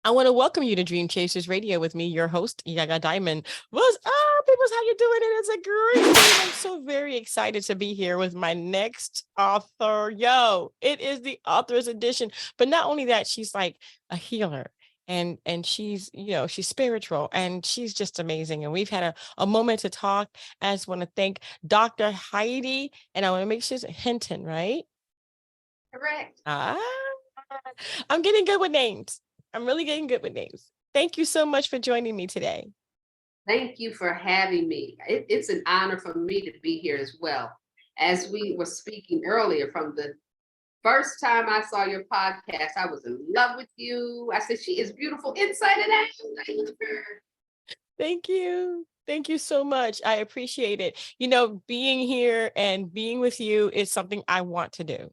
I want to welcome you to Dream Chasers Radio with me, your host, Yaya Diamond. What's up, people? How you doing? It is a great day. I'm so very excited to be here with my next author. Yo, it is the author's edition. But not only that, she's like a healer. And she's, she's spiritual and she's just amazing. And we've had a moment to talk. I just want to thank Dr. Heidi, and I want to make sure it's Hinton, right? Correct. I'm getting good with names. I'm really getting good with names. Thank you so much for joining me today. Thank you for having me. It's an honor for me to be here as well. As we were speaking earlier, from the first time I saw your podcast, I was in love with you. I said, she is beautiful inside and out. I love her. Thank you. Thank you so much. I appreciate it. Being here and being with you is something I want to do.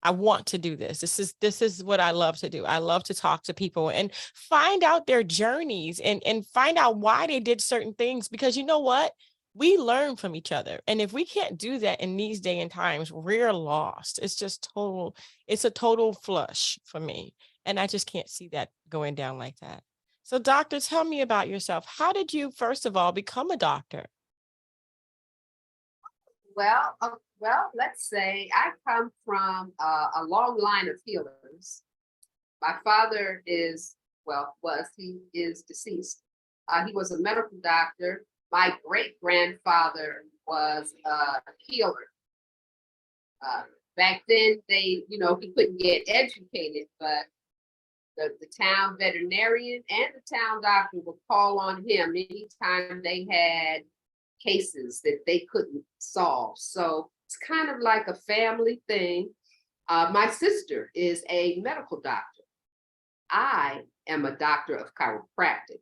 I want to do this. This is what I love to do. I love to talk to people and find out their journeys and find out why they did certain things, because you know what? We learn from each other. And if we can't do that in these day and times, we're lost. It's a total flush for me. And I just can't see that going down like that. So doctor, tell me about yourself. How did you, first of all, become a doctor? Well, let's say I come from a long line of healers. My father he is deceased. He was a medical doctor. My great-grandfather was a healer. Back then, he couldn't get educated, but the town veterinarian and the town doctor would call on him anytime they had cases that they couldn't solve. So it's kind of like a family thing. My sister is a medical doctor. I am a doctor of chiropractic.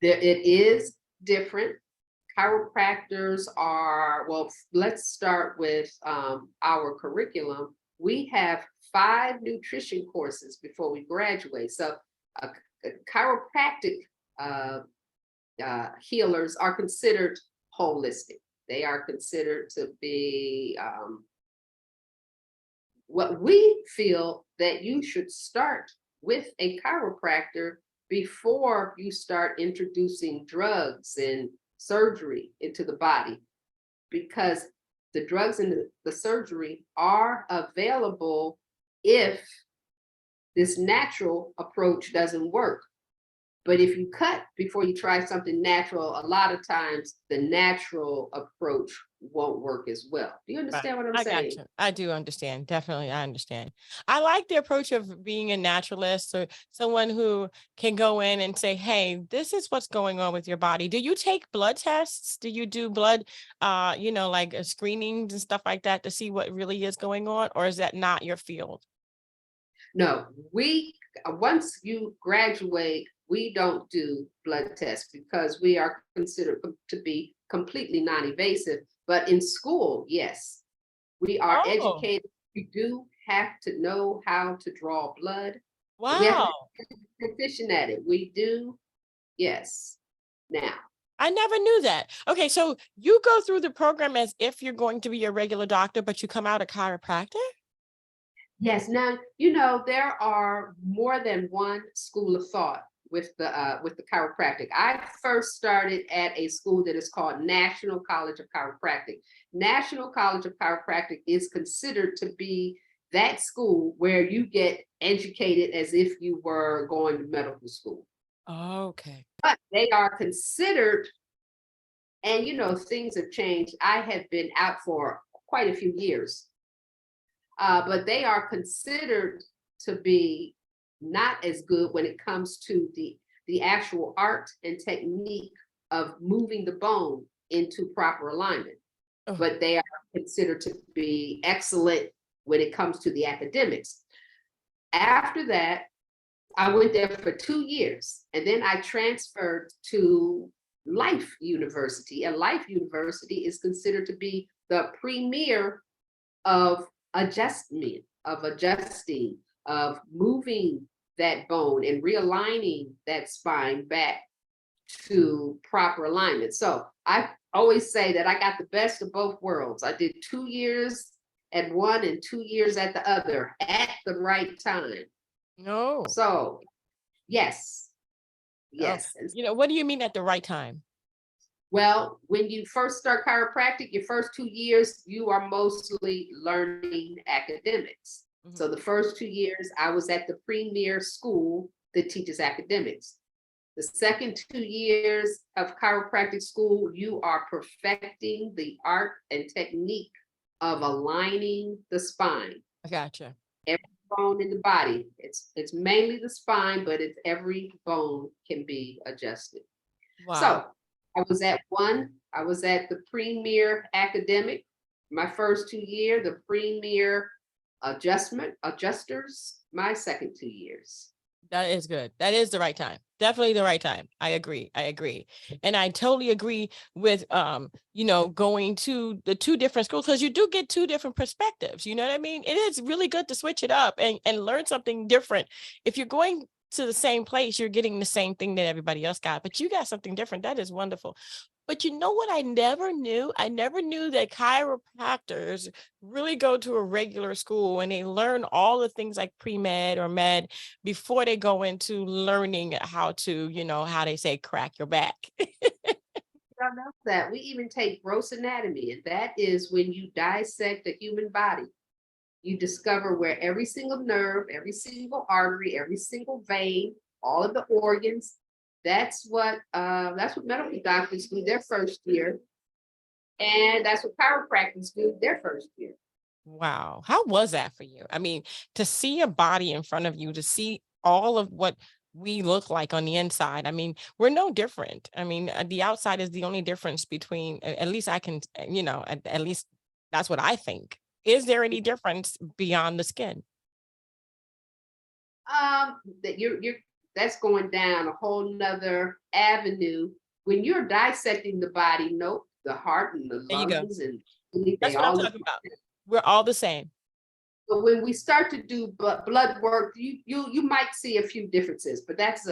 It is different. Chiropractors are, let's start with our curriculum. We have 5 nutrition courses before we graduate. So chiropractic healers are considered holistic. They are considered to be what we feel that you should start with a chiropractor before you start introducing drugs and surgery into the body, because the drugs and the surgery are available if this natural approach doesn't work. But if you cut before you try something natural, a lot of times the natural approach won't work as well. Do you understand what I'm saying? Gotcha. I do understand. Definitely, I understand. I like the approach of being a naturalist, or someone who can go in and say, hey, this is what's going on with your body. Do you take blood tests? Do you do blood, like screenings and stuff like that to see what really is going on? Or is that not your field? No, once you graduate, we don't do blood tests because we are considered to be completely non-invasive. But in school, yes, we are educated. We do have to know how to draw blood. Wow. We have to be proficient at it. We do, yes. Now, I never knew that. Okay, so you go through the program as if you're going to be a regular doctor, but you come out a chiropractor? Yes. Now, there are more than one school of thought with the chiropractic. I first started at a school that is called National College of Chiropractic. National College of Chiropractic is considered to be that school where you get educated as if you were going to medical school. Okay. But they are considered, and things have changed. I have been out for quite a few years. But they are considered to be not as good when it comes to the actual art and technique of moving the bone into proper alignment. Oh. But they are considered to be excellent when it comes to the academics. After that, I went there for 2 years, and then I transferred to Life University. And Life University is considered to be the premier of adjusting, of moving that bone and realigning that spine back to proper alignment. So I always say that I got the best of both worlds. I did 2 years at one and 2 years at the other at the right time. No. So yes, Oh, yes. And what do you mean at the right time? well, when you first start chiropractic, your first 2 years, you are mostly learning academics. Mhm. So the first 2 years, I was at the premier school that teaches academics. The second 2 years of chiropractic school, you are perfecting the art and technique of aligning the spine, I gotcha. every bone in the body. It's mainly the spine, but it's every bone can be adjusted. Wow. So I was at the premier academic, my first 2 year, the premier adjusters, my second 2 years. That is good. That is the right time. Definitely the right time. I agree. I agree. And I totally agree with going to the two different schools, because you do get two different perspectives. You know what I mean? It is really good to switch it up and learn something different. If you're going to the same place, you're getting the same thing that everybody else got, but you got something different. That is wonderful. But you know what I never knew? I never knew that chiropractors really go to a regular school and they learn all the things like pre-med or med before they go into learning how to, how they say, crack your back. Don't know that. We even take gross anatomy, and that is when you dissect the human body. You discover where every single nerve, every single artery, every single vein, all of the organs. That's what medical doctors do their first year, and that's what chiropractors do their first year. Wow. How was that for you? I mean, to see a body in front of you, to see all of what we look like on the inside. I mean, we're no different. I mean, the outside is the only difference between, at least I can, at least that's what I think. Is there any difference beyond the skin? That you're that's going down a whole nother avenue. When you're dissecting the body, nope, the heart and the There you go. lungs and they That's what I'm all look. talking about. We're all the same. But when we start to do blood work, you might see a few differences, but that's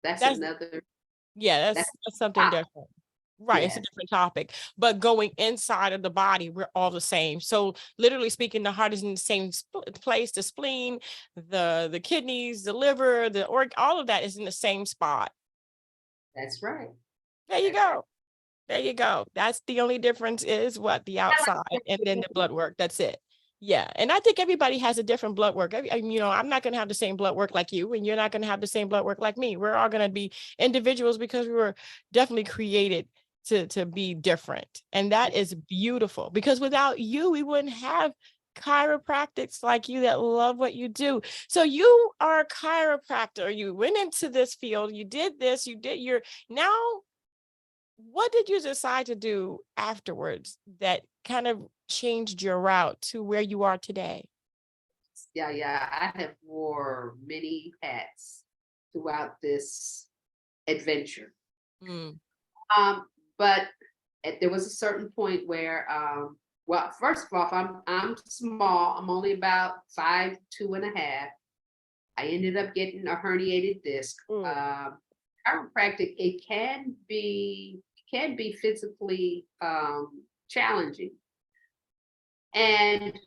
That's another Yeah, that's that's something top. different. Right, it's a Yes, different topic. But going inside of the body, we're all the same. So literally speaking, the heart is in the same place, the spleen, the kidneys, the liver, the org, all of that is in the same spot. that's right. There you That's right. go. There you go. That's the only difference, is what? The I outside like and that. then the blood work. That's it. Yeah. And I think everybody has a different blood work. I'm not going to have the same blood work like you, and you're not going to have the same blood work like me. We're all going to be individuals because we were definitely created to be different. And that is beautiful, because without you, we wouldn't have chiropractics like you that love what you do. So you are a chiropractor. You went into this field, you did this, you did your now what did you decide to do afterwards that kind of changed your route to where you are today? Yeah, yeah. I have wore many hats throughout this adventure. Mm, Um, but there was a certain point where, well, first of all, I'm small. I'm only about 5'2.5". I ended up getting a herniated disc. mm, Chiropractic, it can be physically challenging, and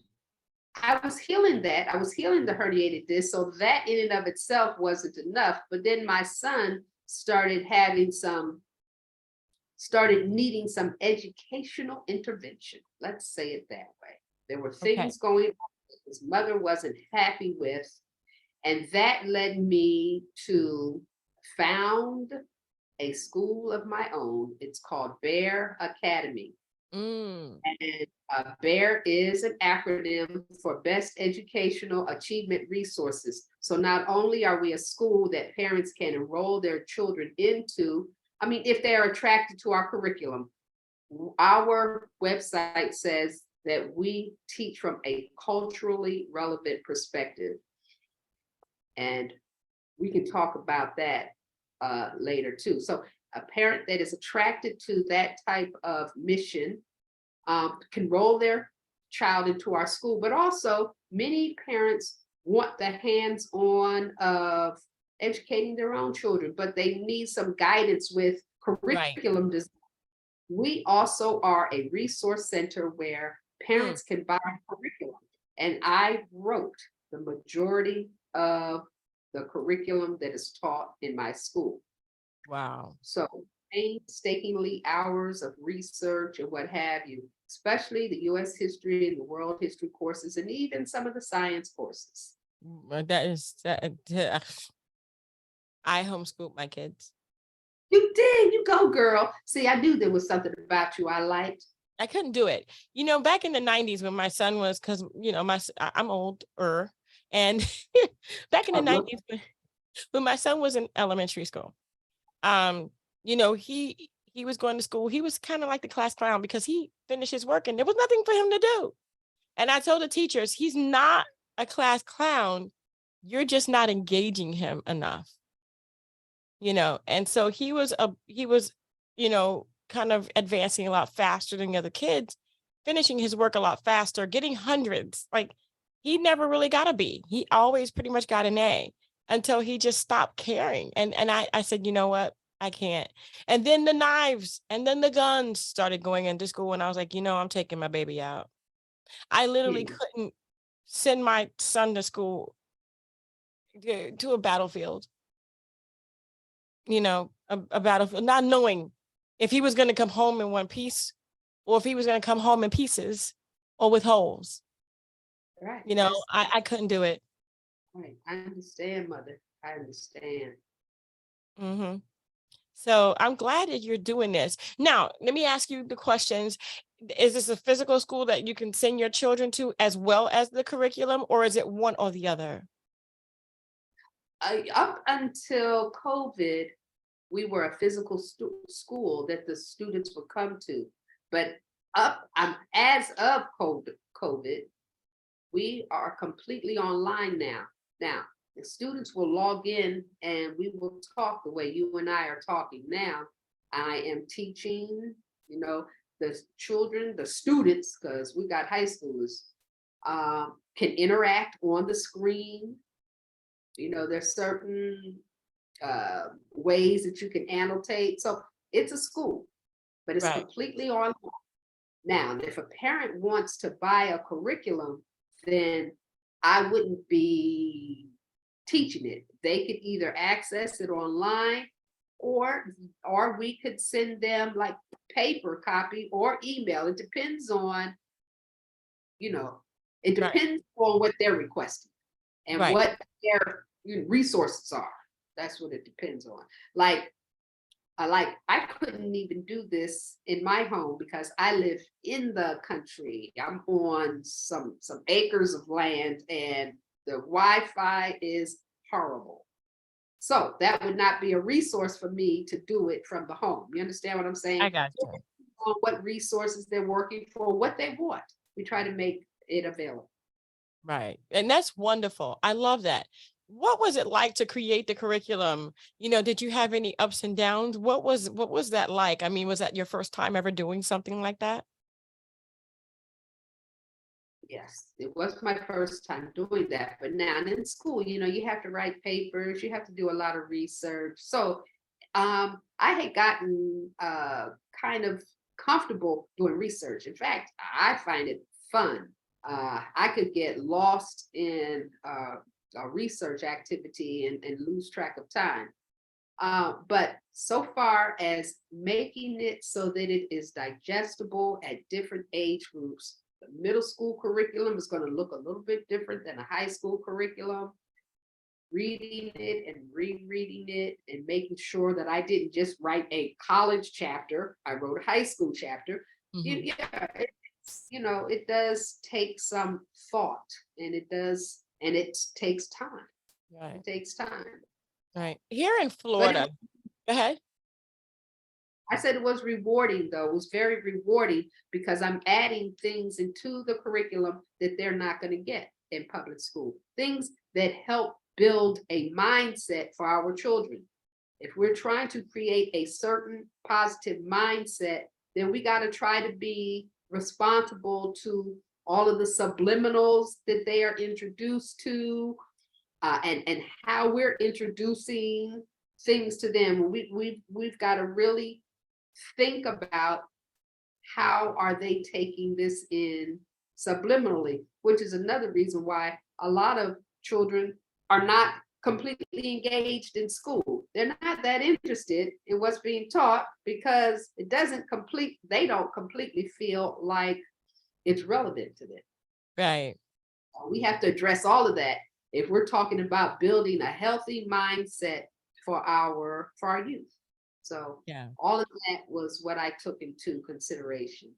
I was healing that. I was healing the herniated disc, so that in and of itself wasn't enough. But then my son started needing some educational intervention. Let's say it that way. There were okay. things going on that his mother wasn't happy with, and that led me to found a school of my own. It's called Bear Academy. Mm, And BEAR is an acronym for Best Educational Achievement Resources. So not only are we a school that parents can enroll their children into, I mean, if they're attracted to our curriculum, our website says that we teach from a culturally relevant perspective. And we can talk about that later too. So a parent that is attracted to that type of mission can roll their child into our school, but also many parents want the hands-on of educating their own children, but they need some guidance with right. curriculum design. We also are a resource center where Mm, parents can buy curriculum. And I wrote the majority of the curriculum that is taught in my school. wow. So painstakingly hours of research and what have you, especially the US history and the world history courses, and even some of the science courses. That is that. I homeschooled my kids. You did, you go, girl. See, I knew there was something about you I liked. I couldn't do it. Back in the 90s when my son was, because I'm older, and back in the Oh, look, 90s when my son was in elementary school, um, he was going to school. He was kind of like the class clown because he finished his work and there was nothing for him to do. And I told the teachers, he's not a class clown. You're just not engaging him enough. And so he was kind of advancing a lot faster than the other kids, finishing his work a lot faster, getting hundreds. Like, he never really got a B. He always pretty much got an A until he just stopped caring. And I said, you know what, I can't. And then the knives and then the guns started going into school, and I was like, I'm taking my baby out. I literally yeah, couldn't send my son to school, to a battlefield, a battlefield, not knowing if he was going to come home in one piece or if he was going to come home in pieces or with holes. right. I couldn't do it. Right. I understand, mother. I understand. Hmm. So I'm glad that you're doing this. Now, let me ask you the questions. Is this a physical school that you can send your children to as well as the curriculum, or is it one or the other? Up until COVID, we were a physical school that the students would come to. But as of COVID, we are completely online now. Now, the students will log in and we will talk the way you and I are talking now. I am teaching, the children, the students, because we got high schoolers, can interact on the screen. There's certain ways that you can annotate. So it's a school, but it's Right. completely online. Now, if a parent wants to buy a curriculum, then I wouldn't be teaching it. They could either access it online or we could send them like paper copy or email. It depends on, you know, it Right. depends on what they're requesting and Right. what their resources are. That's what it depends on. Like I couldn't even do this in my home because I live in the country. I'm on some acres of land and the Wi-Fi is horrible. So that would not be a resource for me to do it from the home. You understand what I'm I saying? got you. On what resources they're working for, what they want. We try to make it available. Right. And that's wonderful. I love that. What was it like to create the curriculum? Did you have any ups and downs? What was that like? I mean, was that your first time ever doing something like that? Yes, it was my first time doing that. But now in school, you have to write papers, you have to do a lot of research. So I had gotten kind of comfortable doing research. In fact, I find it fun. I could get lost in a research activity and lose track of time. But so far as making it so that it is digestible at different age groups, the middle school curriculum is going to look a little bit different than a high school curriculum. Reading it and rereading it and making sure that I didn't just write a college chapter, I wrote a high school chapter. Hmm. Yeah, it does take some thought and it takes time. Right. It takes time. Right. Here in But it Florida. Go ahead. I said it was rewarding, though. It was very rewarding because I'm adding things into the curriculum that they're not going to get in public school. Things that help build a mindset for our children. If we're trying to create a certain positive mindset, then we got to try to be responsible to all of the subliminals that they are introduced to, and how we're introducing things to them. We've got to really think about how are they taking this in subliminally, which is another reason why a lot of children are not completely engaged in school. They're not that interested in what's being taught because they don't completely feel like it's relevant to them. Right. We have to address all of that if we're talking about building a healthy mindset for our youth. So Yeah. all of that was what I took into consideration.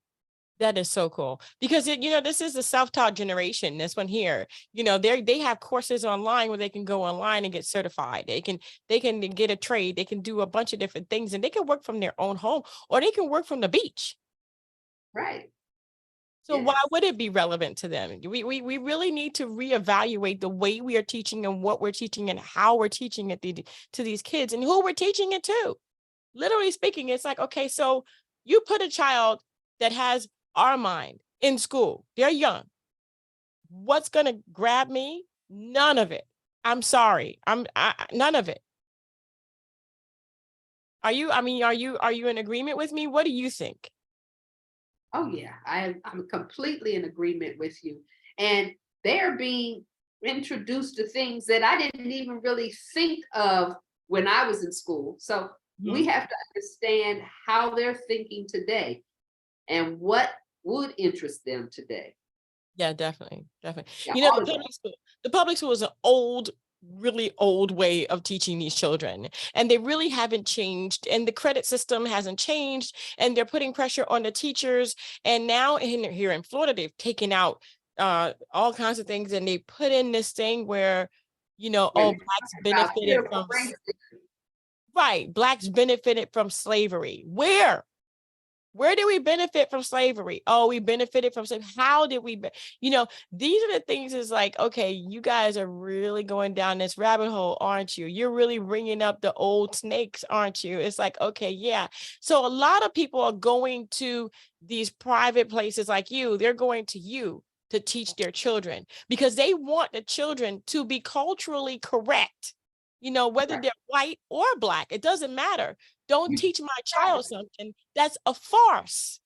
That is so cool because this is a self-taught generation. This one here, they have courses online where they can go online and get certified. They can get a trade. They can do a bunch of different things, and they can work from their own home or they can work from the beach. Right. So why Yes. would it be relevant to them? We really need to reevaluate the way we are teaching and what we're teaching and how we're teaching it to these kids and who we're teaching it to. Literally speaking, it's like, okay, so you put a child that has our mind in school. They're young. What's going to grab me? None of it. I'm sorry. None of it. Are you in agreement with me? What do you think? Oh yeah, I'm completely in agreement with you. And they're being introduced to things that I didn't even really think of when I was in school. So we Mhm. have to understand how they're thinking today and what would interest them today. Yeah, definitely. Definitely. Yeah, The all of that. public school is an really old way of teaching these children, and they really haven't changed, and the credit system hasn't changed, and they're putting pressure on the teachers. And now here in Florida, they've taken out all kinds of things, and they put in this thing where, When oh, you're blacks talking about benefited critical from race, right, blacks benefited from slavery. Where did we benefit from slavery? Oh, we benefited from slavery. How did we, these are the things is like, okay, you guys are really going down this rabbit hole, aren't you? You're really bringing up the old snakes, aren't you? It's like, okay, yeah. So a lot of people are going to these private places like you. They're going to you to teach their children because they want the children to be culturally correct. Whether right. they're white or black, it doesn't matter. Don't You- teach my child something that's a farce.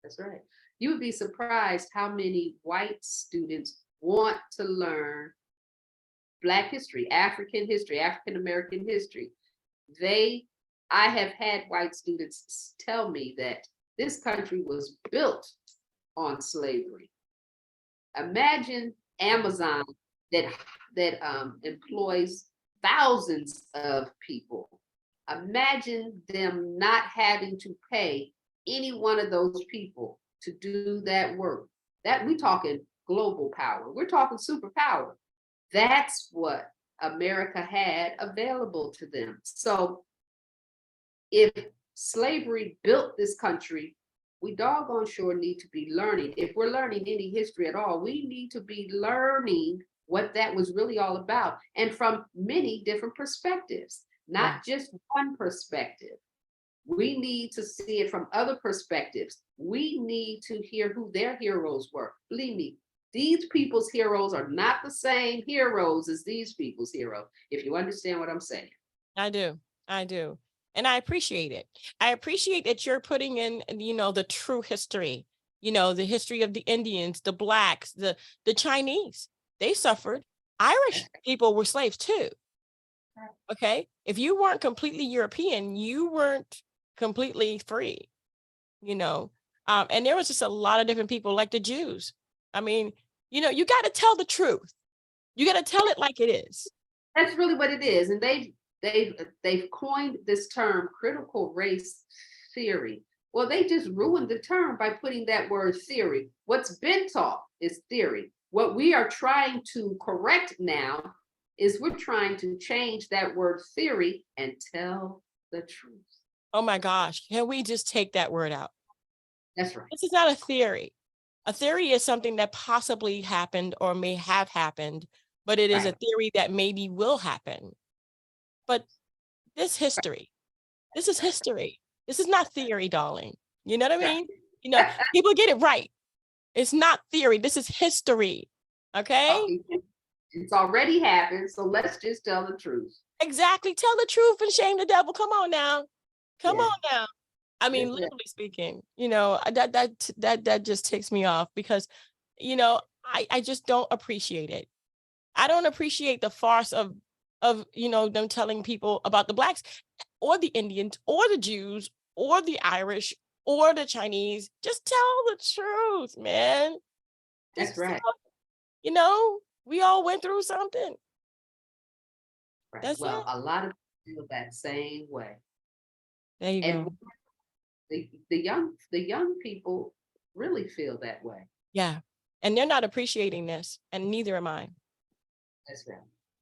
That's right. You would be surprised how many white students want to learn Black history, African American history. They, I have had white students tell me that this country was built on slavery. Imagine Amazon that employs thousands of people. Imagine them not having to pay any one of those people to do that work. That we talking global power. We're talking superpower. That's what America had available to them. So if slavery built this country, we doggone sure need to be learning. If we're learning any history at all, we need to be learning what that was really all about and from many different perspectives, Yeah, not just one perspective. We need to see it from other perspectives. We need to hear who their heroes were. Believe me, these people's heroes are not the same heroes as these people's heroes, if you understand what I'm saying. I do. I do. And I appreciate it. I appreciate that you're putting in, the true history, the history of the Indians, the blacks, the Chinese. They suffered. Irish people were slaves too. Okay. If you weren't completely European, you weren't completely free, you know. And there was just a lot of different people like the Jews. I mean, you got to tell the truth. You got to tell it like it is. That's really what it is. And they've coined this term critical race theory. Well, they just ruined the term by putting that word theory. What's been taught is theory. What we are trying to correct now is we're trying to change that word theory and tell the truth. Oh my gosh, can we just take that word out? That's right. This is not a theory. A theory is something that possibly happened or may have happened, but it is a Right. theory that maybe will happen. But Right. this is Right. history. This is not theory, darling. You know what I Right. mean? People get it right. It's not theory. This is history. Okay? It's already happened. So let's just tell the truth. Exactly. Tell the truth and shame the devil. Come on now. Come Yeah. on now. I mean, That's it. literally speaking, that just ticks me off because, I just don't appreciate it. I don't appreciate the farce of them telling people about the blacks or the Indians or the Jews or the Irish or the Chinese. Just tell the truth, man. That's Just right. we all went through something. Right. That's Well, it. a lot of people feel that same way. There you And go. the young people really feel that way. Yeah. And they're not appreciating this, and neither am I. That's right.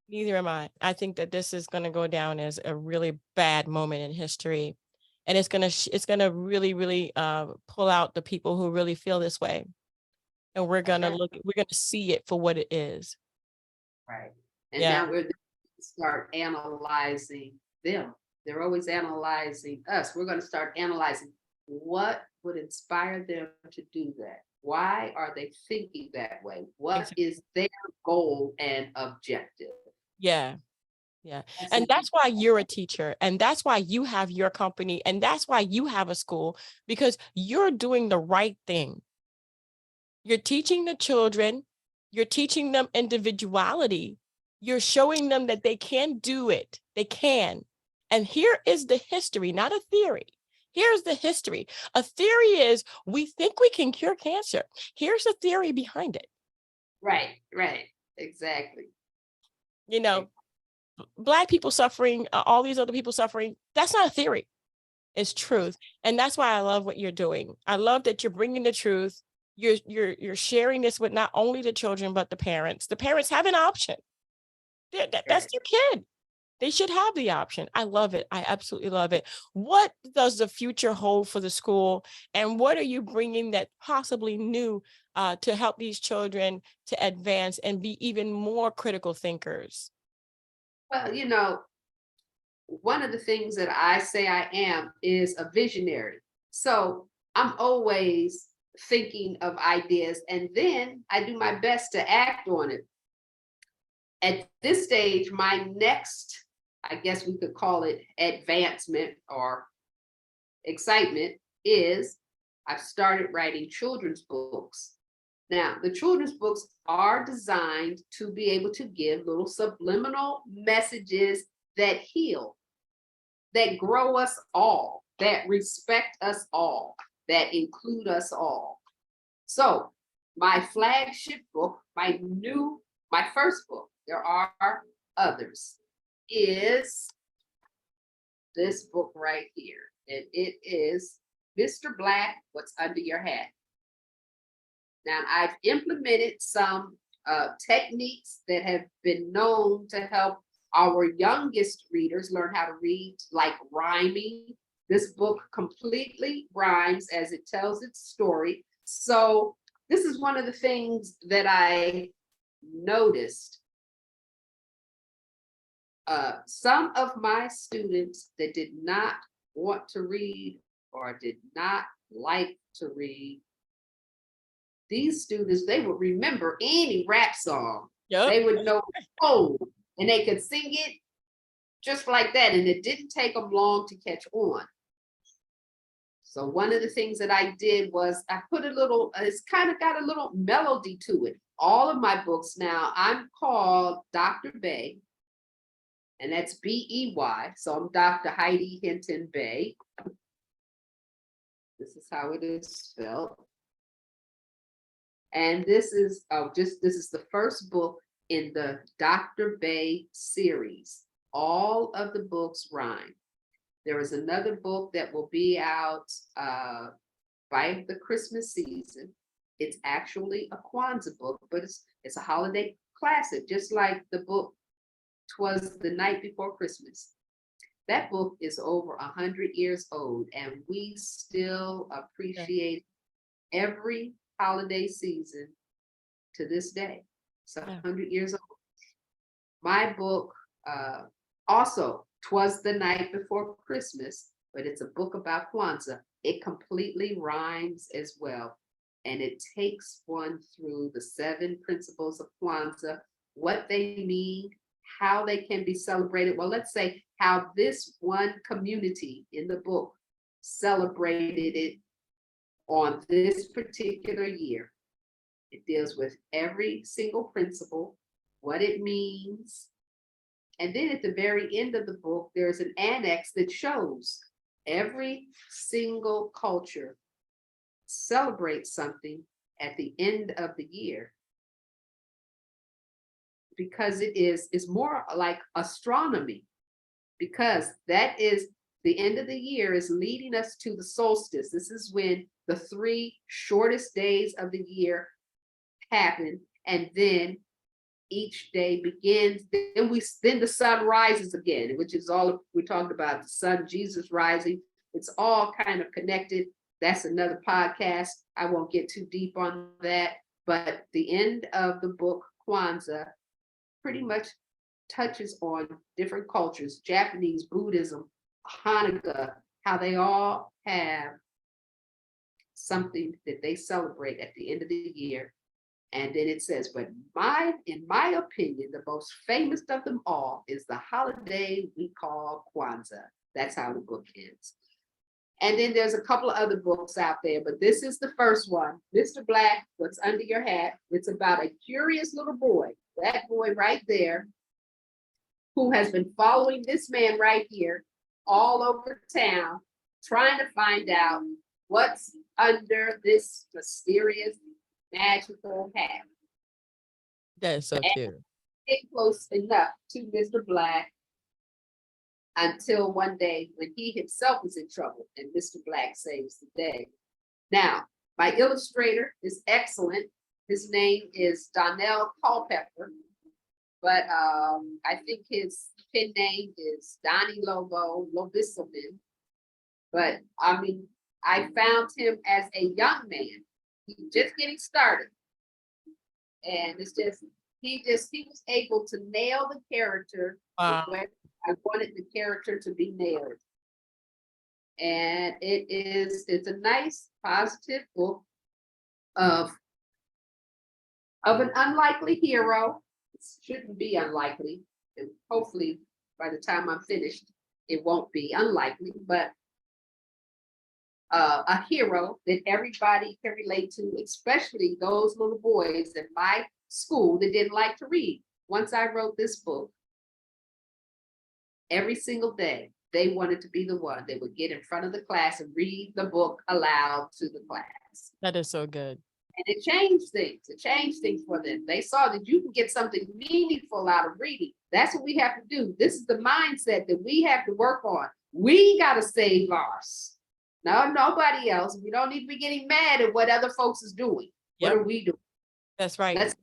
Neither am I. I think that this is going to go down as a really bad moment in history, and it's gonna really, really pull out the people who really feel this way, and That's right. we're gonna see it for what it is. Right. And Yeah, now we're start analyzing them. They're always analyzing us. We're going to start analyzing what would inspire them to do that. Why are they thinking that way? What exactly. is their goal and objective? Yeah, yeah, That's and it. that's why you're a teacher, and that's why you have your company, and that's why you have a school, because you're doing the right thing. You're teaching the children, you're teaching them individuality, you're showing them that they can do it. They can. And here is the history, not a theory. Here's the history. A theory is we think we can cure cancer. Here's the theory behind it. Right, right. Exactly. You know, Black people suffering, all these other people suffering, that's not a theory. It's truth. And that's why I love what you're doing. I love that you're bringing the truth. You're sharing this with not only the children but the parents. The parents have an option. That's Right. their kid. They should have the option. I love it. I absolutely love it. What does the future hold for the school, and what are you bringing that possibly new to help these children to advance and be even more critical thinkers? Well, one of the things that I say I am is a visionary. So I'm always thinking of ideas and then I do my best to act on it. At this stage, my next, I guess we could call it advancement or excitement, is I've started writing children's books. Now, the children's books are designed to be able to give little subliminal messages that heal, that grow us all, that respect us all, that include us all. So, my flagship book, my first book, there are others, is this book right here. And it is Mr. Black, What's Under Your Hat. Now, I've implemented some techniques that have been known to help our youngest readers learn how to read, like rhyming. This book completely rhymes as it tells its story. So, this is one of the things that I noticed. Some of my students that did not want to read or did not like to read, these students, they would remember any rap song. Yep. They would know, oh, and they could sing it just like that. And it didn't take them long to catch on. So one of the things that I did was I put a little, it's kind of got a little melody to it. All of my books now, I'm called Dr. Bay, and that's Bey. So I'm Dr. Heidi Hinton Bay. This is how it is spelled. And this is the first book in the Dr. Bay series. All of the books rhyme. There is another book that will be out by the Christmas season. It's actually a Kwanzaa book, but it's a holiday classic, just like the book 'Twas the Night Before Christmas. That book is over 100 years old, and we still Yeah. appreciate every holiday season to this day. It's Yeah. 100 years old. My book, also, 'Twas the Night Before Christmas, but it's a book about Kwanzaa. It completely rhymes as well. And it takes one through the 7 principles of Kwanzaa, what they mean, how they can be celebrated. Well, let's say how this one community in the book celebrated it on this particular year. It deals with every single principle, what it means. And then at the very end of the book, there's an annex that shows every single culture celebrates something at the end of the year, because it's more like astronomy, because that is the end of the year is leading us to the solstice. This is when the 3 shortest days of the year happen, and then each day begins. Then the sun rises again, which is all we talked about. The sun, Jesus rising. It's all kind of connected. That's another podcast. I won't get too deep on that. But the end of the book, Kwanzaa, pretty much touches on different cultures, Japanese, Buddhism, Hanukkah, how they all have something that they celebrate at the end of the year. And then it says, but in my opinion, the most famous of them all is the holiday we call Kwanzaa. That's how the book ends. And then there's a couple of other books out there, but this is the first one, Mr. Black, What's Under Your Hat. It's about a curious little boy, that boy right there, who has been following this man right here all over town, trying to find out what's under this mysterious, magical hat. That is so cute. Get close enough to Mr. Black until one day when he himself is in trouble and Mr. Black saves the day. Now, my illustrator is excellent. His name is Donnell Culpepper, but I think his pen name is Donnie Lobisoman. But I mean, I found him as a young man. He's just getting started. And it's just, he was able to nail the character where I wanted the character to be nailed. And it's a nice, positive book of an unlikely hero. It shouldn't be unlikely. And hopefully by the time I'm finished, it won't be unlikely, but a hero that everybody can relate to, especially those little boys in my school that didn't like to read. Once I wrote this book, every single day, they wanted to be the one that would get in front of the class and read the book aloud to the class. That is so good. And it changed things. It changed things for them. They saw that you can get something meaningful out of reading. That's what we have to do. This is the mindset that we have to work on. We got to save ours. No, nobody else. We don't need to be getting mad at what other folks is doing. Yep. What are we doing? That's right.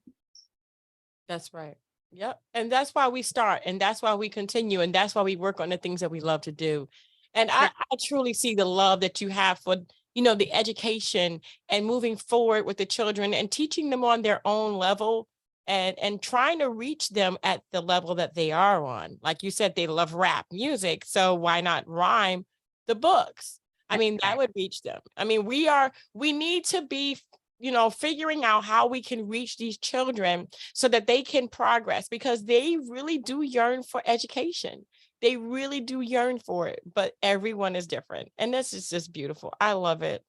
That's right. Yep. And that's why we start, and that's why we continue, and that's why we work on the things that we love to do. And I truly see the love that you have for, the education and moving forward with the children and teaching them on their own level and trying to reach them at the level that they are on. Like you said, they love rap music. So why not rhyme the books? I mean, that would reach them. I mean, we need to be, figuring out how we can reach these children so that they can progress, because they really do yearn for education. They really do yearn for it, but everyone is different. And this is just beautiful. I love it.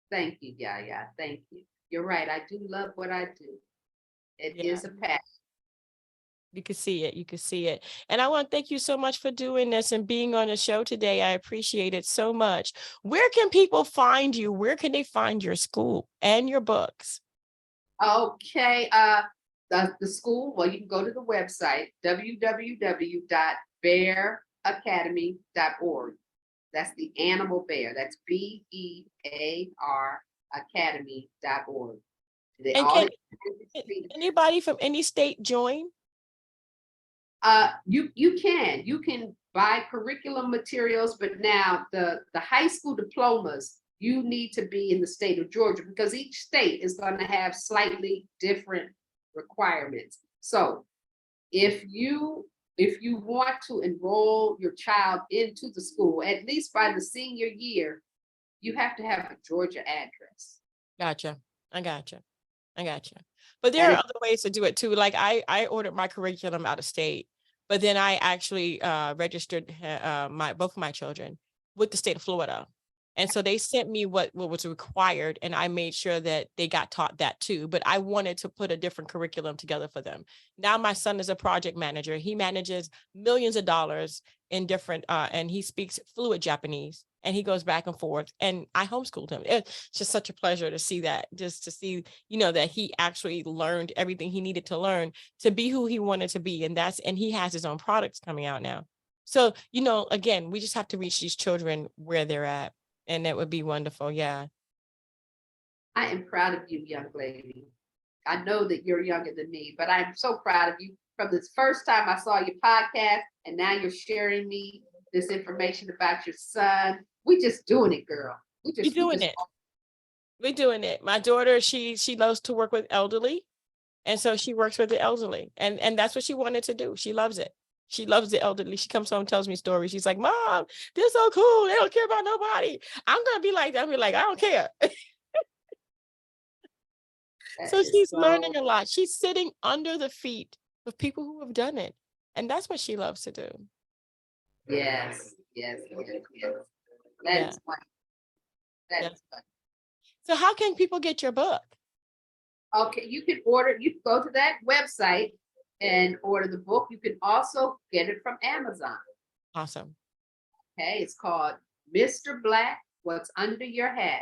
Thank you, Yaya. Thank you. You're right. I do love what I do. It is a passion. You can see it. You can see it. And I want to thank you so much for doing this and being on the show today. I appreciate it so much. Where can people find you? Where can they find your school and your books? Okay. The school, well, you can go to the website, www.bearacademy.org. That's the animal bear. That's BEAR academy.org. And can anybody from any state join? You can buy curriculum materials, but now the high school diplomas, you need to be in the state of Georgia, because each state is going to have slightly different requirements. So if you want to enroll your child into the school, at least by the senior year, you have to have a Georgia address. Gotcha. I gotcha. But there are other ways to do it too. Like I ordered my curriculum out of state, but then I actually registered both of my children with the state of Florida. And so they sent me what was required, and I made sure that they got taught that too. But I wanted to put a different curriculum together for them. Now my son is a project manager. He manages millions of dollars in different, and he speaks fluent Japanese, and he goes back and forth. And I homeschooled him. It's just such a pleasure to see that, just to see, that he actually learned everything he needed to learn to be who he wanted to be. And he has his own products coming out now. So, again, we just have to reach these children where they're at. And that would be wonderful. Yeah. I am proud of you, young lady. I know that you're younger than me, but I'm so proud of you. From this first time I saw your podcast, and now you're sharing me this information about your son. We just doing it, girl. We're doing it. We're doing it. My daughter, she loves to work with elderly. And so she works with the elderly. And that's what she wanted to do. She loves it. She loves the elderly. She comes home and tells me stories. She's like, Mom, they're so cool. They don't care about nobody. I'm going to be like that. I'll be like, I don't care. So she's learning a lot. She's sitting under the feet of people who have done it. And that's what she loves to do. Yes. That's funny. That's funny. So how can people get your book? Okay, you can go to that website and order the book. You can also get it from Amazon. Awesome. Okay, it's called Mr. Black, What's Under Your Hat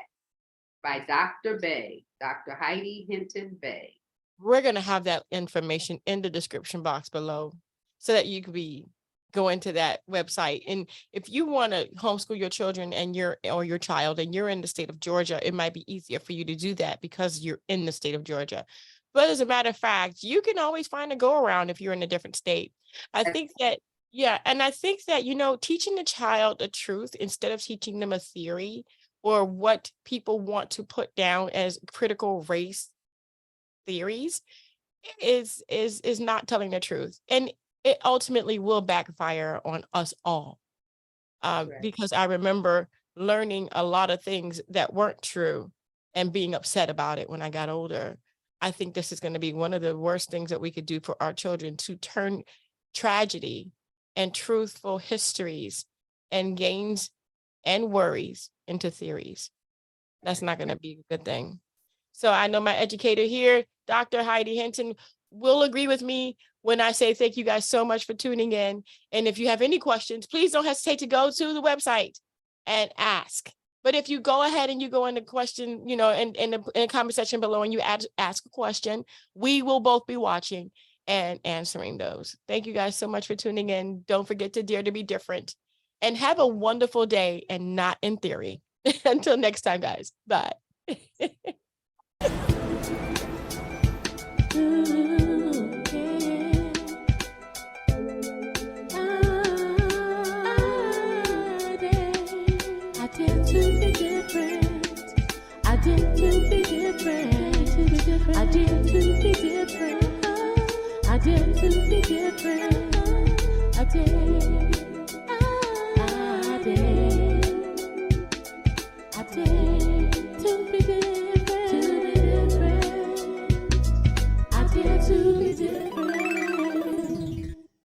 by Dr. Bay, Dr. Heidi Hinton Bay. We're going to have that information in the description box below so that you could go into that website. And if you want to homeschool your children or your child and you're in the state of Georgia, it might be easier for you to do that because you're in the state of Georgia. But as a matter of fact, you can always find a go around if you're in a different state. I think that, teaching the child the truth instead of teaching them a theory or what people want to put down as critical race theories is not telling the truth. And it ultimately will backfire on us all. Because I remember learning a lot of things that weren't true and being upset about it when I got older. I think this is going to be one of the worst things that we could do for our children, to turn tragedy and truthful histories and gains and worries into theories. That's not going to be a good thing. So I know my educator here, Dr. Heidi Hinton, will agree with me when I say thank you guys so much for tuning in. And if you have any questions, please don't hesitate to go to the website and ask. But if you go ahead and you go in the question, in the comment section below and you ask a question, we will both be watching and answering those. Thank you guys so much for tuning in. Don't forget to dare to be different and have a wonderful day and not in theory. Until next time, guys. Bye. I dare to be different.